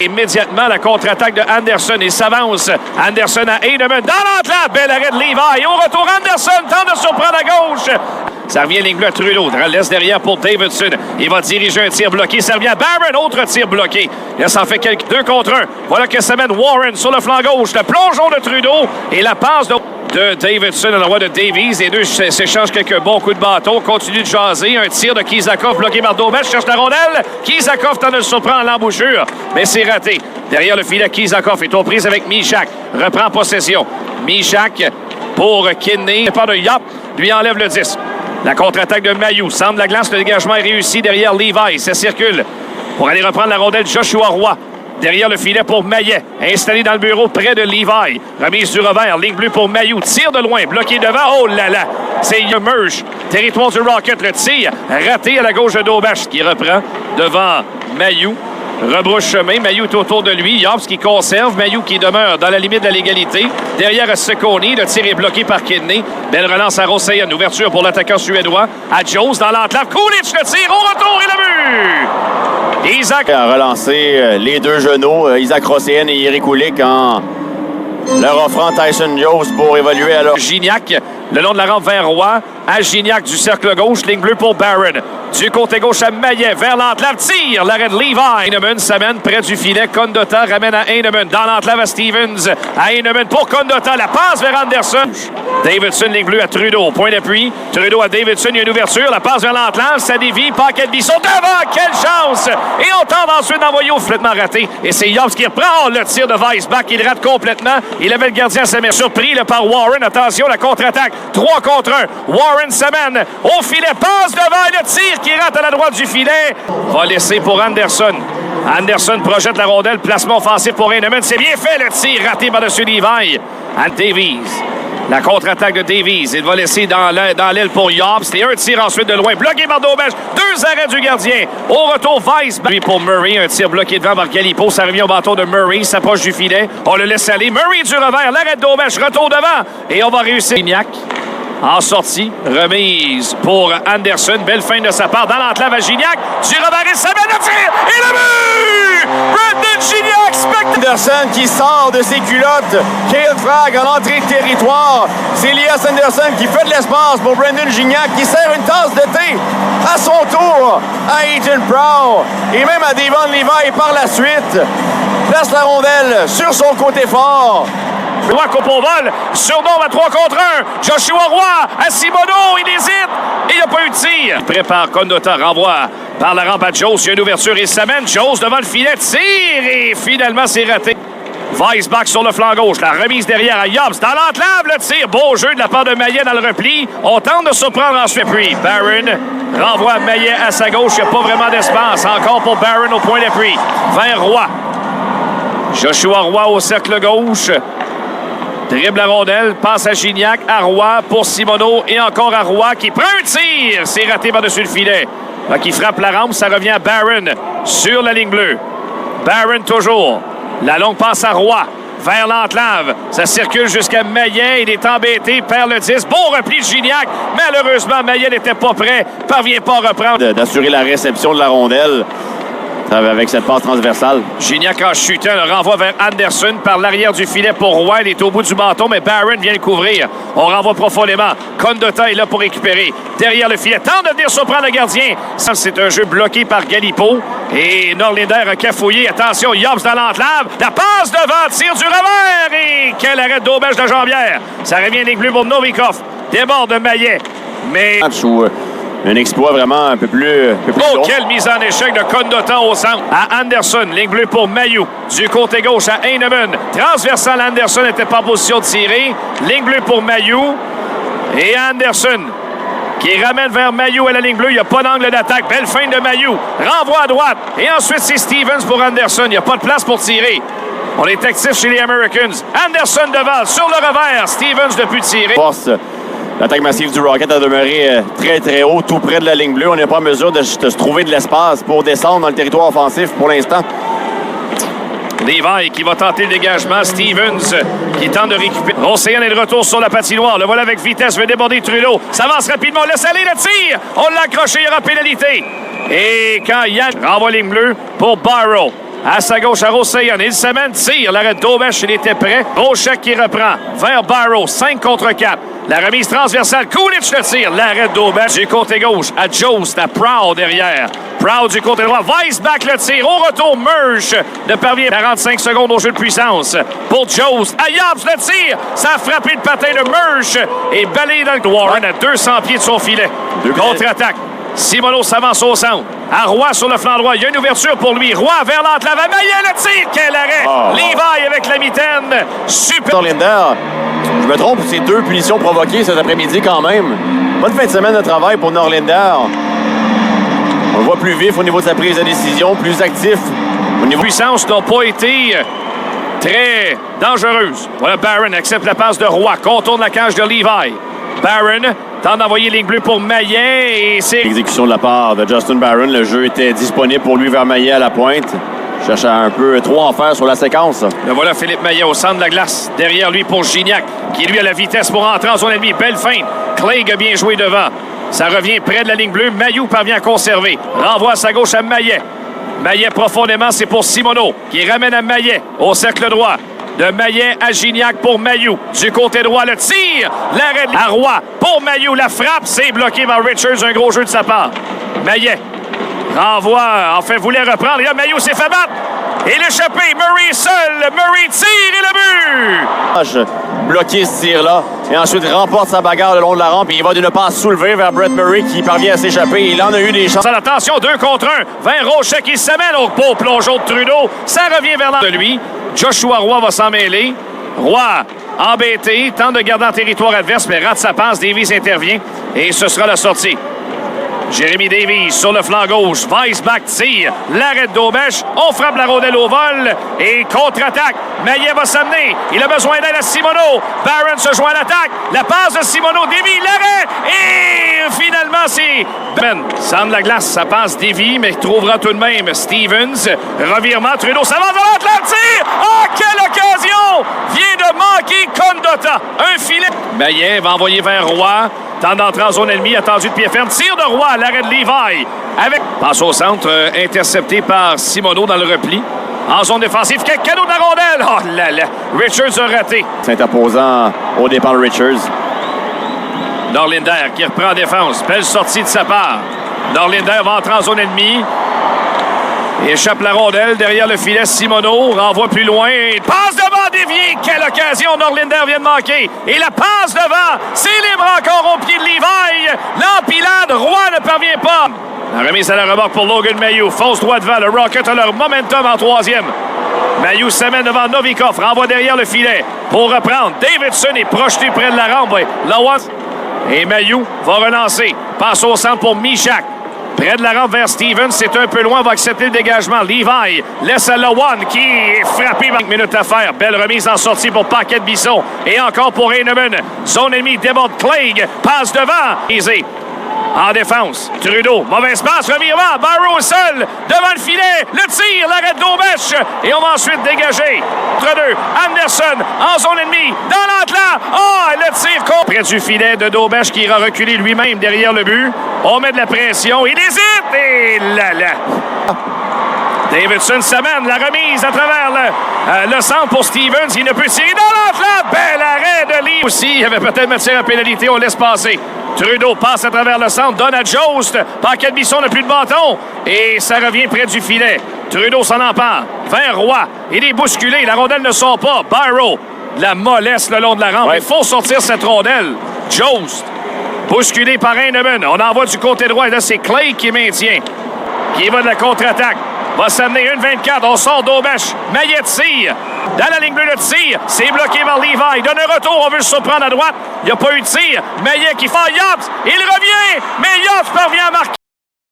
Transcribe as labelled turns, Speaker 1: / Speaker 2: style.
Speaker 1: Immédiatement, la contre-attaque de Anderson. Il s'avance. Anderson à Heinemann. Dans l'entrée, bel arrêt de Levi. Au retour, Anderson tente de surprendre à gauche. Ça revient ligne bleue à Trudeau. Laisse derrière pour Davidson. Il va diriger un tir bloqué. Ça revient à Barron. Autre tir bloqué. Là, ça en fait quelques 2 contre 1. Voilà que ça mène Warren sur le flanc gauche. Le plongeon de Trudeau et la passe de Davidson à l'endroit de Davies. Les deux s'échangent quelques bons coups de bâton. Continue de jaser. Un tir de Kizakov bloqué par Dobech. Cherche la rondelle. Kizakov tente de le surprendre à l'embouchure. Mais c'est raté. Derrière le filet, Kizakov est aux prises avec Michak. Reprend possession. Michak pour Kidney. Le part de Yop lui enlève le 10. La contre-attaque de Mailloux. Centre de la glace. Le dégagement est réussi derrière Levi. Ça circule pour aller reprendre la rondelle. Joshua Roy. Derrière le filet pour Maillet. Installé dans le bureau près de Levi. Remise du revers. Ligne bleue pour Mailloux. Tire de loin. Bloqué devant. Oh là là. C'est Merge. Territoire du Rocket. Le tir raté à la gauche de Dobach qui reprend devant Mailloux. Rebrouche chemin. Mailloux est autour de lui. Yops qui conserve. Mailloux qui demeure dans la limite de la légalité. Derrière Seconi. Le tir est bloqué par Kidney. Belle relance à Roseyan. Ouverture pour l'attaquant suédois. À Jones dans l'enclave. Kulich le tire. Au retour et le but! Isaac
Speaker 2: a relancé les deux genoux, Isaac Roseyan et Eric Kulich, en leur offrant Tyson Jost pour évaluer alors.
Speaker 1: Gignac, le long de la rampe vers Roy. À Gignac du cercle gauche, ligne bleue pour Barron. Du côté gauche à Maillet, vers l'enclave, tire, l'arrêt de Levi. Heinemann s'amène près du filet. Condotta ramène à Heinemann. Dans l'enclave à Stevens. À Heinemann pour Condotta. La passe vers Anderson. Davidson, ligne bleue à Trudeau. Point d'appui. Trudeau à Davidson. Il y a une ouverture. La passe vers l'enclave. Ça dévie. Paquet Bisson devant. Quelle chance! Et on tente ensuite d'envoyer au complètement raté. Et c'est Yops qui reprend le tir de Weissbach. Il rate complètement. Il avait le gardien à sa main. Surpris par Warren. Attention, la contre-attaque. 3 contre 1. Warren s'amène au filet. Passe devant le tir qui rate à la droite du filet. Va laisser pour Anderson. Anderson projette la rondelle. Placement offensif pour Heinemann. C'est bien fait le tir raté par-dessus Levi. À Davies. La contre-attaque de Davies. Il va laisser dans l'aile pour Yob. C'était un tir ensuite de loin. Bloqué par Dobech. 2 arrêts du gardien. Au retour, Weiss. Puis pour Murray, un tir bloqué devant par Galipo. Ça revient au bâton de Murray. S'approche du filet. On le laisse aller. Murray du revers. L'arrêt de Dobech. Retour devant. Et on va réussir. Gignac. En sortie, remise pour Anderson. Belle fin de sa part dans l'enclave à Gignac. Du revers et ça mène le tir. Et le but! Brendan Gignac, spectaculaire!
Speaker 2: Anderson qui sort de ses culottes. Kale Frag en entrée de territoire. C'est Elias Anderson qui fait de l'espace pour Brendan Gignac qui sert une tasse de thé à son tour à Ethan Prow. Et même à Devon Levi par la suite. Place la rondelle sur son côté fort.
Speaker 1: Roy coupe au vol, surnombre à 3 contre 1. Joshua Roy à Simoneau, il hésite et il n'y a pas eu de tir. Il prépare Condotta, renvoie par la rampe à Jost. Il y a une ouverture et s'amène. Jost devant le filet, tire et finalement c'est raté. Weissbach sur le flanc gauche, la remise derrière à Yobbs. Dans l'enclave, le tir. Beau jeu de la part de Maillet dans le repli. On tente de surprendre ensuite. Puis Barron renvoie Maillet à sa gauche. Il n'y a pas vraiment d'espace. Encore pour Barron au point d'appui. Vers Roy. Joshua Roy au cercle gauche. Dribble la rondelle, passe à Gignac, à Roy pour Simoneau et encore à Roy qui prend un tir. C'est raté par-dessus le filet. Qui frappe la rampe, ça revient à Barron sur la ligne bleue. Barron toujours. La longue passe à Roy vers l'enclave. Ça circule jusqu'à Maillet. Il est embêté, perd le 10. Bon repli de Gignac. Malheureusement, Maillet n'était pas prêt. Parvient pas à reprendre.
Speaker 2: D'assurer la réception de la rondelle. Avec cette passe transversale.
Speaker 1: Gignac en chutant, le renvoie vers Anderson par l'arrière du filet pour Roy. Il est au bout du bâton, mais Barron vient le couvrir. On renvoie profondément. Condotta est là pour récupérer. Derrière le filet, tente de venir surprendre le gardien. C'est un jeu bloqué par Galipo. Et Norlinder a cafouillé. Attention, Yobbs dans l'enclave. La passe devant, tire du revers. Et quel arrêt d'Auberge de Jambière. Ça revient ligne bleue pour Novikov. Déborde de Maillet. Mais...
Speaker 2: Un exploit vraiment un peu plus long.
Speaker 1: Quelle mise en échec de Condotta au centre. À Anderson, ligne bleue pour Mailloux. Du côté gauche à Heinemann. Transversal, Anderson n'était pas en position de tirer. Ligne bleue pour Mailloux. Et Anderson qui ramène vers Mailloux à la ligne bleue. Il n'y a pas d'angle d'attaque. Belle fin de Mailloux. Renvoi à droite. Et ensuite, c'est Stevens pour Anderson. Il n'y a pas de place pour tirer. On est actif chez les Americans. Anderson devant, sur le revers. Stevens ne peut tirer.
Speaker 2: L'attaque massive du Rocket a demeuré très, très haut, tout près de la ligne bleue. On n'est pas en mesure de se trouver de l'espace pour descendre dans le territoire offensif pour l'instant.
Speaker 1: Levi qui va tenter le dégagement. Stevens qui tente de récupérer. Roseyan est de retour sur la patinoire. Le voilà avec vitesse, veut déborder Trudeau. Ça avance rapidement. Laisse aller le tir. On l'a accroché, il y aura pénalité. Et quand Yann renvoie ligne bleue pour Barrow. À sa gauche, à Rosayan. Il s'amène, tire. L'arrêt de Dobesch, il était prêt. Rochek qui reprend. Vers Barrow. 5 contre 4. La remise transversale. Kulich le tire. L'arrêt de Dobesch. Du côté gauche. À Jost. À Proud derrière. Proud du côté droit. Weissbach le tire. Au retour, Mersch ne parvient 45 secondes au jeu de puissance. Pour Jost. À Jobs le tire. Ça a frappé le patin de Mersch. Et balayé dans le Warren à 200 pieds de son filet. Contre-attaque. Simoneau s'avance au centre. À Roy sur le flanc droit. Il y a une ouverture pour lui. Roy vers l'entrave. Maillet le tire. Quel arrêt! Levi avec la mitaine. Super.
Speaker 2: Norlinder, je me trompe, c'est 2 punitions provoquées cet après-midi quand même. Bonne fin de semaine de travail pour Norlinder. On le voit plus vif au niveau de sa prise de décision, plus actif.
Speaker 1: Au niveau de puissance, n'a pas été très dangereuse. Voilà, Barron accepte la passe de Roy. Contourne la cage de Levi. Barron tente d'envoyer ligne bleue pour Maillet et c'est...
Speaker 2: Exécution de la part de Justin Barron. Le jeu était disponible pour lui vers Maillet à la pointe. Cherche à un peu trop en faire sur la séquence.
Speaker 1: Le voilà Philippe Maillet au centre de la glace. Derrière lui pour Gignac, qui lui a la vitesse pour entrer en zone ennemie. Belle feinte. Clegg a bien joué devant. Ça revient près de la ligne bleue. Mailloux parvient à conserver. Renvoie à sa gauche à Maillet. Maillet profondément, c'est pour Simoneau, qui ramène à Maillet au cercle droit. De Maillet à Gignac pour Mailloux. Du côté droit, le tir. L'arrêt à Roy pour Mailloux. La frappe, c'est bloqué par Richards. Un gros jeu de sa part. Maillet renvoie. En fait, voulait reprendre. Et là, Mailloux s'est fait battre. Et l'échappé. Murray seul. Murray tire et le but.
Speaker 2: Bloqué ce tir-là. Et ensuite remporte sa bagarre le long de la rampe. Et il va d'une passe soulevée vers Brett Murray qui parvient à s'échapper. Il en a eu des chances.
Speaker 1: Attention, 2 contre 1. Vers Rochek qui s'amène au beau plongeon de Trudeau. Ça revient vers l'entre de lui. Joshua Roy va s'en mêler. Roy, embêté, tente de garder en territoire adverse, mais rate sa passe. Davies intervient et ce sera la sortie. Jérémy Davies sur le flanc gauche. Weissbach tire. L'arrêt de Dobesch. On frappe la rondelle au vol. Et contre-attaque. Maillet va s'amener. Il a besoin d'aide à Simoneau. Barron se joint à l'attaque. La passe de Simoneau. Davy, l'arrêt. Et finalement, c'est... Centre de la glace, ça passe Davy, mais il trouvera tout de même Stevens. Revirement, Trudeau s'avance devant l'Atlantique. Oh, quelle occasion! Vient de manquer Condotta. Un filet. Maillet va envoyer vers Roy. Tente d'entrer en zone ennemie, attendu de pied ferme. Tire de Roy à l'arrêt de Levi. Avec... Passe au centre, intercepté par Simoneau dans le repli. En zone défensive, quel cadeau de la rondelle! Oh là là! Richards a raté.
Speaker 2: S'interposant au départ de Richards.
Speaker 1: Norlinder qui reprend en défense. Belle sortie de sa part. Norlinder va entrer en zone ennemie. Il échappe la rondelle derrière le filet. Simoneau renvoie plus loin. Passe devant dévié. Quelle occasion Norlinder vient de manquer. Et la passe devant. C'est libre encore au pied de Levi. L'empilade. Roy ne parvient pas. La remise à la remorque pour Logan Mailloux. Fonce droit devant. Le Rocket a leur momentum en troisième. Mailloux s'amène devant Novikov. Renvoie derrière le filet. Pour reprendre. Davidson est projeté près de la rampe. Lawan. Et Mailloux va relancer. Passe au centre pour Michak. Près de la rampe vers Stevens, c'est un peu loin, va accepter le dégagement. Levi laisse à Lawan qui est frappé. 5 minutes à faire. Belle remise en sortie pour Paquette-Bisson. Et encore pour Heinemann. Zone ennemie déborde Clegg. Passe devant. Easy. En défense, Trudeau, mauvaise passe, revirement, Barrow seul, devant le filet, le tir, l'arrêt de Dobesch, et on va ensuite dégager. Entre deux, Anderson, en zone ennemie, dans l'entlan, le tir contre. Près du filet de Dobesch qui ira reculer lui-même derrière le but. On met de la pression, il hésite, et là. Davidson s'amène, la remise à travers le centre pour Stevens, il ne peut tirer dans l'entlan, bel arrêt de Lee. Aussi, il y avait peut-être matière à pénalité, on laisse passer. Trudeau passe à travers le centre, donne à Jost. Paquette-Bisson n'a plus de bâton. Et ça revient près du filet. Trudeau s'en empare. Vers Roy. Il est bousculé. La rondelle ne sort pas. Barrow. La mollesse le long de la rampe. Il faut sortir cette rondelle. Jost. Bousculé par Heinemann. On envoie du côté droit. Et là, c'est Clay qui maintient. Qui va de la contre-attaque. Va s'amener 1-24. On sort Dobesch. Maillet tire. Dans la ligne bleue, le tir. C'est bloqué par Levi. Donne un retour. On veut se surprendre à droite. Il n'y a pas eu de tir. Maillet qui fait Jobs. Il revient. Mais Jobs parvient à marquer.